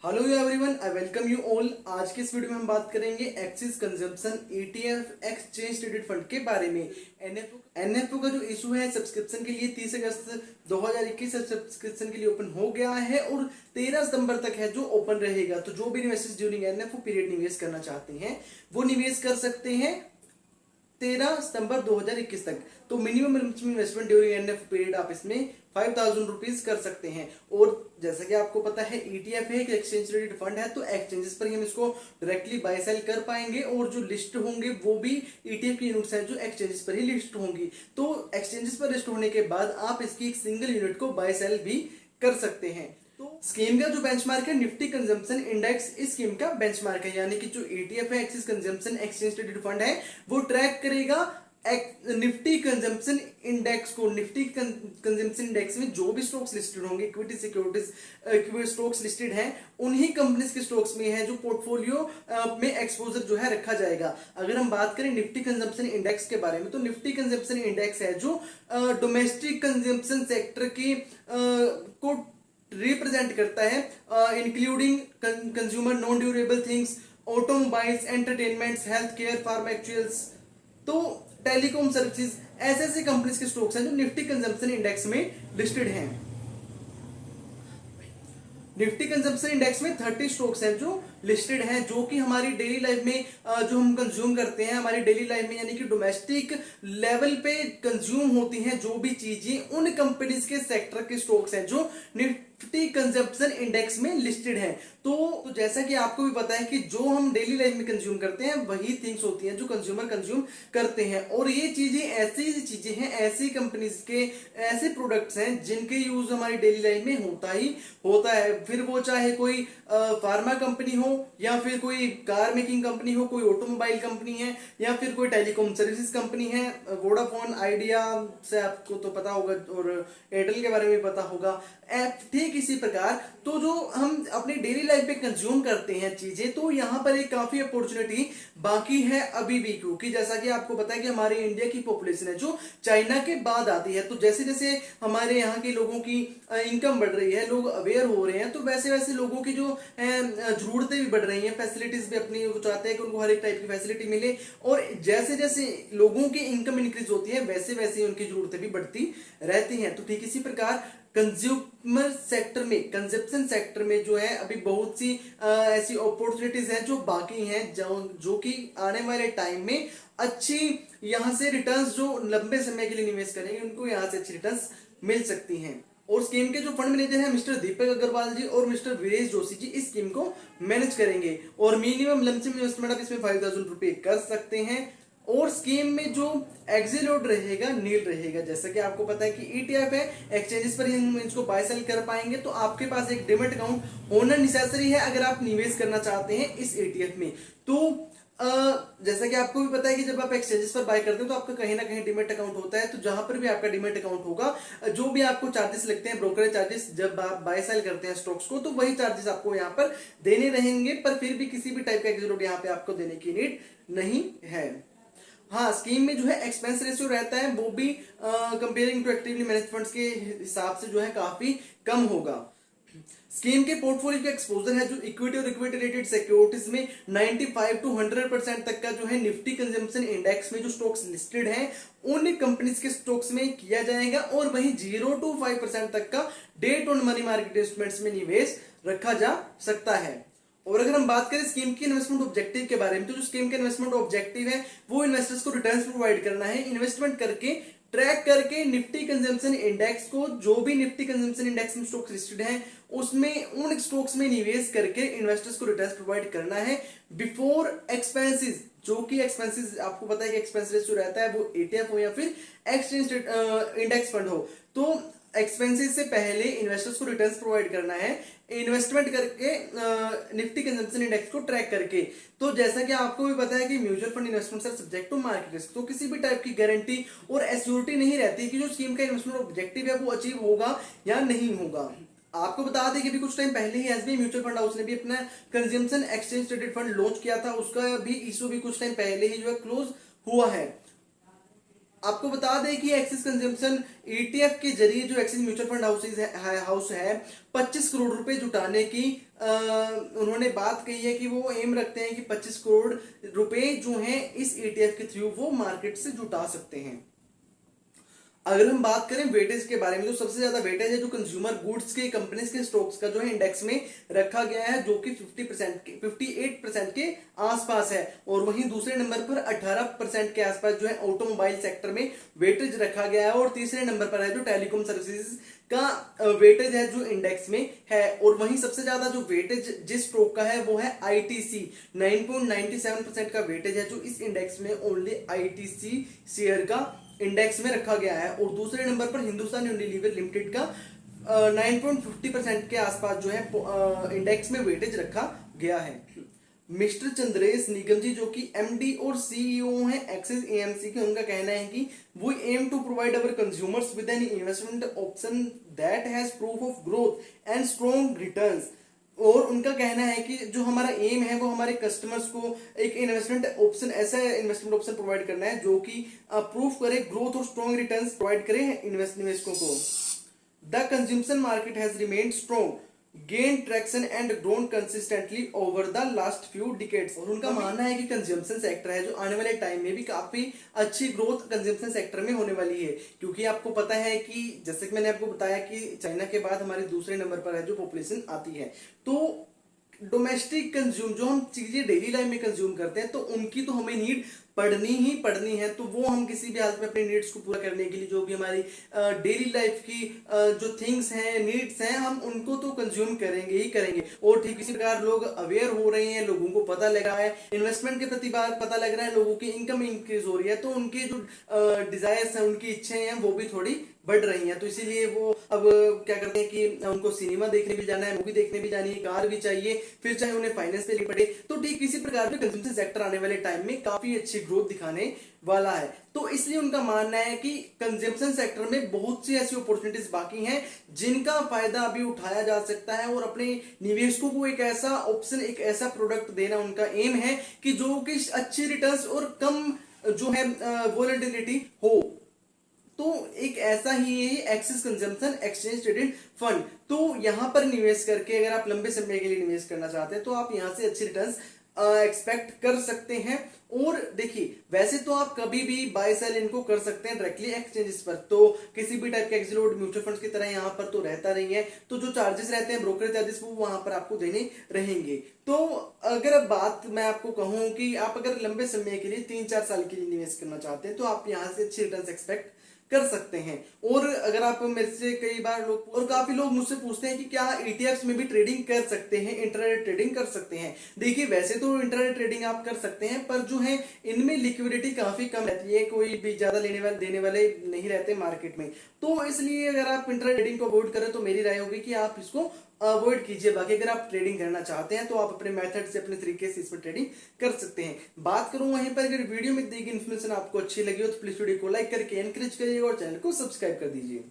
Hello everyone, I welcome you all. आज के इस वीडियो में हम बात करेंगे axis consumption ETF exchange traded fund के बारे में। एनएफओ का जो इशू है सब्सक्रिप्शन के लिए 30 अगस्त 2021 सब्सक्रिप्शन के लिए ओपन हो गया है और 13 सितंबर तक है जो ओपन रहेगा। तो जो भी इन्वेस्टर्स ड्यूरिंग एनएफओ पीरियड निवेश करना चाहते हैं वो निवेश कर सकते हैं 13 सितंबर 2021 तक। तो minimum investment during NF period आप इसमें 5000 रुपीज कर सकते हैं। और जैसा कि आपको पता है ईटीएफ है, एक एक्सचेंज ट्रेडेड फंड है, तो एक्सचेंजेस पर ही हम इसको डायरेक्टली बाय सेल कर पाएंगे और जो लिस्ट होंगे वो भी ईटीएफ की यूनिट्स हैं जो एक्सचेंजेस पर ही लिस्ट होंगी। तो एक्सचेंजेस पर लिस्ट होने के बाद आप इसकी एक सिंगल यूनिट को बाय सेल भी कर सकते हैं। तो स्कीम का जो बेंचमार्क है निफ्टी कंजम्पशन इंडेक्स इस स्कीम का बेंचमार्क है, यानी कि जो ईटीएफ है axis consumption exchange traded fund है वो ट्रैक करेगा निफ्टी कंजम्पशन इंडेक्स को। निफ्टी कंजम्पशन इंडेक्स में जो भी स्टॉक्स लिस्टेड होंगे, इक्विटी सिक्योरिटीज स्टॉक्स लिस्टेड हैं, उन्हीं कंपनीज के स्टॉक्स में है जो पोर्टफोलियो में एक्सपोजर जो है रखा जाएगा। अगर हम बात करें निफ्टी कंजम्पशन इंडेक्स के बारे में, तो निफ्टी कंजम्पशन इंडेक्स है जो डोमेस्टिक कंजम्पशन सेक्टर की को रिप्रेजेंट करता है, including consumer non durable things, automobiles, entertainments, health care, pharmaceuticals, तो टेलीकॉम सर्विसेज, ऐसे ऐसे कंपनीज के स्टॉक्स हैं जो निफ्टी कंजम्पशन इंडेक्स में लिस्टेड हैं। निफ्टी कंजम्पशन इंडेक्स में 30 स्टॉक्स हैं जो लिस्टेड हैं, जो कि हमारी डेली लाइफ में जो हम कंज्यूम करते हैं, हमारी डेली लाइफ में यानी कि डोमेस्टिक लेवल पे कंज्यूम होती हैं जो भी चीजें, उन कंपनीज के सेक्टर के स्टॉक्स हैं जो निफ्टी कंजम्पशन इंडेक्स में लिस्टेड हैं। तो जैसा कि आपको भी पता है कि जो हम डेली लाइफ में कंज्यूम करते हैं वही थिंग्स होती हैं जो कंज्यूमर कंज्यूम करते हैं, और ये चीजें ऐसी चीजें हैं, ऐसी कंपनीज के ऐसे प्रोडक्ट्स हैं जिनके यूज हमारी डेली लाइफ में होता ही होता है। फिर वो चाहे कोई फार्मा कंपनी हो, या फिर कोई कार मेकिंग कंपनी हो, कोई ऑटोमोबाइल कंपनी है, या फिर कोई टेलीकॉम सर्विसेज कंपनी है, वोडाफोन आइडिया से आपको तो पता होगा और एयरटेल के बारे में पता होगा। ठीक इसी प्रकार तो जो हम अपनी डेली लाइफ में कंज्यूम करते हैं चीजें, तो यहाँ पर एक काफी अपॉर्चुनिटी बाकी है अभी भी, क्योंकि जैसा कि आपको पता है कि हमारे इंडिया की पॉपुलेशन है जो चाइना के बाद आती है। तो जैसे जैसे हमारे यहाँ के लोगों की इनकम बढ़ रही है, लोग अवेयर हो रहे हैं, तो वैसे वैसे लोगों की जो जरूरतें भी बढ़ रही हैं, फैसिलिटीज भी अपनी वो चाहते हैं कि उनको हर एक टाइप की फैसिलिटी मिले, और जैसे जैसे लोगों की इनकम इंक्रीज होती है वैसे वैसे उनकी जरूरतें भी बढ़ती रहती हैं। तो ठीक इसी प्रकार कंज्यूमर सेक्टर में, कंजप्शन सेक्टर में जो है अभी बहुत सी ऐसी अपॉर्चुनिटीज हैं जो बाकी हैं, जो कि आने वाले टाइम में अच्छी यहां से रिटर्न्स, जो लंबे समय के लिए निवेश करेंगे उनको यहां से अच्छी रिटर्न्स मिल सकती हैं। और स्कीम के जो फंड मैनेजर हैं मिस्टर दीपक अग्रवाल जी और मिस्टर वीरेश जोशी जी इस स्कीम को मैनेज करेंगे, और मिनिमम लमसम इन्वेस्टमेंट आप इसमें 5000 रुपए कर सकते हैं। और स्कीम में जो एग्जिट लोड रहेगा नील रहेगा। जैसा कि आपको पता है कि ईटीएफ है, एक्सचेंजेस पर ही हम इसको बाय सेल कर पाएंगे, तो आपके पास एक डिमैट अकाउंट होना नेसेसरी है अगर आप निवेश करना चाहते हैं इस ईटीएफ में। तो जैसा कि आपको भी पता है कि जब आप एक्सचेंजेस पर बाय करते हो तो आपका कहीं ना कहीं डिमेट अकाउंट होता है, तो जहां पर भी आपका डिमेट अकाउंट होगा, जो भी आपको चार्जेस लगते हैं, ब्रोकरेज चार्जेस, जब आप बाय सेल करते हैं स्टॉक्स को, तो वही चार्जेस आपको यहाँ पर देने रहेंगे, पर फिर भी किसी भी टाइप का एग्जिट यहाँ पे आपको देने की नीड नहीं है। हाँ, स्कीम में जो है एक्सपेंस रेशियो रहता है वो भी comparing to actively manage funds के हिसाब से जो है काफी कम होगा। स्कीम के पोर्टफोलियो का एक्सपोजर है जो इक्विटी और इक्विटी रिलेटेड सिक्योरिटीज में 95 to 100% तक का जो है निफ्टी कंजम्पशन इंडेक्स में जो स्टॉक्स लिस्टेड हैं उन कंपनीज के स्टॉक्स में किया जाएगा, और वहीं 0 to 5% तक का debt on money market instruments में निवेश रखा जा सकता है। और अगर हम बात करें स्कीम की इन्वेस्टमेंट ऑब्जेक्टिव के बारे में, तो जो स्कीम का इन्वेस्टमेंट ऑब्जेक्टिव है वो इन्वेस्टर्स को रिटर्न्स प्रोवाइड करना है, इन्वेस्टमेंट करके ट्रैक करके निफ्टी कंजम्पशन इंडेक्स को, जो भी निफ्टी कंजम्पशन इंडेक्स में स्टॉक्स लिस्टेड हैं उसमें उन स्टॉक्स में निवेश करके इन्वेस्टर्स को रिटर्न्स प्रोवाइड करना है बिफोर एक्सपेंसेस। जो कि एक्सपेंसेस आपको पता है कि एक्सपेंस रेशियो रहता है वो ईटीएफ हो या फिर एक्सचेंज इंडेक्स फंड हो, तो एक्सपेंसेस से पहले इन्वेस्टर्स को रिटर्न्स प्रोवाइड करना है इन्वेस्टमेंट करके निफ्टी कंजम्पशन इंडेक्स को ट्रैक करके। तो जैसा कि आपको भी पता है कि mutual fund investments are subject to market risk, तो किसी भी टाइप की गारंटी और एश्योरिटी नहीं रहती कि जो स्कीम का इन्वेस्टमेंट ऑब्जेक्टिव है वो अचीव होगा या नहीं होगा। आपको बता दें कि अभी कुछ टाइम पहले ही एसबीआई म्यूचुअल फंड हाउस ने भी अपना consumption exchange traded fund launch किया था, उसका भी इशू भी कुछ टाइम पहले ही जो है क्लोज हुआ है। आपको बता दें कि एक्सिस कंजम्पशन ईटीएफ के जरिए जो एक्सिस म्यूचुअल फंड हाउस है 25 करोड़ रुपए जुटाने की उन्होंने बात कही है कि वो एम रखते हैं कि 25 करोड़ रुपए जो हैं इस ईटीएफ के थ्रू वो मार्केट से जुटा सकते हैं। अगर हम बात करें वेटेज के बारे में, तो सबसे ज्यादा वेटेज है जो कंज्यूमर गुड्स के कंपनीज के स्टॉक्स का जो है इंडेक्स में रखा गया है, जो कि 58% के आसपास है। और वहीं दूसरे नंबर पर 18% के आसपास जो है ऑटोमोबाइल सेक्टर में वेटेज रखा गया है। और तीसरे नंबर पर है जो टेलीकॉम सर्विसेज का वेटेज है जो इंडेक्स में है। और वहीं सबसे ज्यादा जो वेटेज जिस स्टॉक का है वो है आईटीसी, 9.97% का वेटेज है जो इस इंडेक्स में ओनली आईटीसी शेयर का इंडेक्स में रखा गया है। और दूसरे नंबर पर हिंदुस्तान यूनिलीवर लिमिटेड का 9.50% के आसपास जो है इंडेक्स में वेटेज रखा गया है। मिस्टर चंद्रेश निगम जी जो कि एमडी और सीईओ हैं एक्सिस एएमसी के, उनका कहना है कि we aim to provide our consumers with an investment option that has proof of growth and strong returns. और उनका कहना है कि जो हमारा एम है वो हमारे कस्टमर्स को एक इन्वेस्टमेंट ऑप्शन, ऐसा इन्वेस्टमेंट ऑप्शन प्रोवाइड करना है जो कि प्रूफ करे ग्रोथ और स्ट्रॉन्ग रिटर्न्स प्रोवाइड करे निवेशकों को। The consumption market has remained strong, gain traction and grown consistently over the last few decades. और उनका मानना है कि कंज्यूमशन सेक्टर है जो आने वाले टाइम में भी काफी अच्छी ग्रोथ कंज्यूमशन सेक्टर में होने वाली है। क्योंकि आपको पता है कि जैसे कि मैंने आपको बताया कि चाइना के बाद हमारे दूसरे नंबर पर है जो पॉपुलेशन आती है, तो डोमेस्टिक कंज्यूम जो हम चीजें डेली लाइफ में कंज्यूम करते हैं तो उनकी तो हमें नीड पड़नी है। तो वो हम किसी भी हालत में अपने नीड्स को पूरा करने के लिए जो भी हमारी डेली लाइफ की जो थिंग्स हैं, नीड्स हैं, हम उनको तो कंज्यूम करेंगे ही करेंगे। और ठीक इसी प्रकार लोग अवेयर हो रहे हैं, लोगों को पता लगा है, इन्वेस्टमेंट के प्रति पता लग रहा है, लोगों की इनकम इंक्रीज हो रही है, तो उनके जो डिजायर्स हैं, उनकी इच्छाएं हैं वो भी थोड़ी बढ़ रही हैं। तो इसीलिए वो अब क्या करते हैं कि उनको सिनेमा देखने भी जाना है, मूवी देखने भी जानी है, कार भी चाहिए, फिर चाहे उन्हें फाइनेंस पे लेनी पड़े। तो ठीक इसी प्रकार से कंज्यूमशन सेक्टर आने वाले टाइम में काफी अच्छी ग्रोथ दिखाने वाला है। तो इसलिए उनका मानना है कि कंजम्पशन सेक्टर में बहुत सी ऐसी अपॉर्चुनिटीज बाकी हैं जिनका फायदा अभी उठाया जा सकता है। और अपने निवेशकों को एक ऐसा ऑप्शन, एक ऐसा प्रोडक्ट देना उनका एम है कि जो कि अच्छी रिटर्न्स और कम जो है वोलेटिलिटी हो। तो एक ऐसा ही है axis consumption exchange traded fund. तो यहां पर निवेश करके अगर आप लंबे समय के लिए निवेश करना चाहते हैं तो आप यहां से अच्छी रिटर्न्स एक्सपेक्ट कर सकते हैं। और देखिए वैसे तो आप कभी भी बाय सेल इनको कर सकते हैं डायरेक्टली एक्सचेंजेस पर, तो किसी भी टाइप के एक्सिलोड म्यूचुअल फंड्स की तरह यहाँ पर तो रहता नहीं है। तो जो चार्जेस रहते हैं ब्रोकर चार्जेस वो वहां पर आपको देने रहेंगे। तो अगर बात मैं आपको कहूं कि आप अगर लंबे समय के लिए 3-4 साल के लिए निवेश करना चाहते हैं तो आप यहाँ से अच्छी रिटर्न्स एक्सपेक्ट कर सकते हैं। और अगर आप मेरे से कई बार लोग और काफी लोग मुझसे पूछते हैं कि क्या ईटीएफ्स में भी ट्रेडिंग कर सकते हैं, इंट्राडे ट्रेडिंग कर सकते हैं। देखिए वैसे तो इंट्राडे ट्रेडिंग आप कर सकते हैं, पर जो है इनमें लिक्विडिटी काफी कम रहती है, कोई भी ज्यादा देने वाले नहीं रहते मार्केट में। तो इसलिए अगर आप इंट्राडे ट्रेडिंग को अवॉइड करें तो मेरी राय होगी कि आप इसको अवॉइड कीजिए। बाकी अगर आप ट्रेडिंग करना चाहते हैं तो आप अपने मेथड से, अपने तरीके से इसमें ट्रेडिंग कर सकते हैं। बात करूं वहीं पर, अगर वीडियो में दी गई इन्फॉर्मेशन आपको अच्छी लगी हो तो प्लीज वीडियो को लाइक करके एनकरेज करिएगा और चैनल को सब्सक्राइब कर दीजिए।